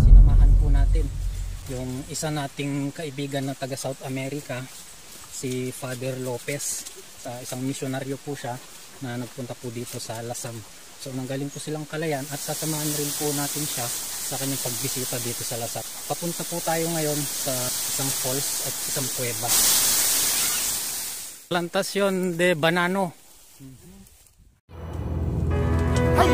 Sinamahan po natin yung isa nating kaibigan na taga South America, si Father Lopez. Isang misyonaryo po siya na nagpunta po dito sa Lasam. So nanggaling po silang Calayan at sasamahan rin po natin siya sa kanyang pagbisita dito sa Lasam. Papunta po tayo ngayon sa isang falls at isang kuweba. Plantación de Banano. Ay,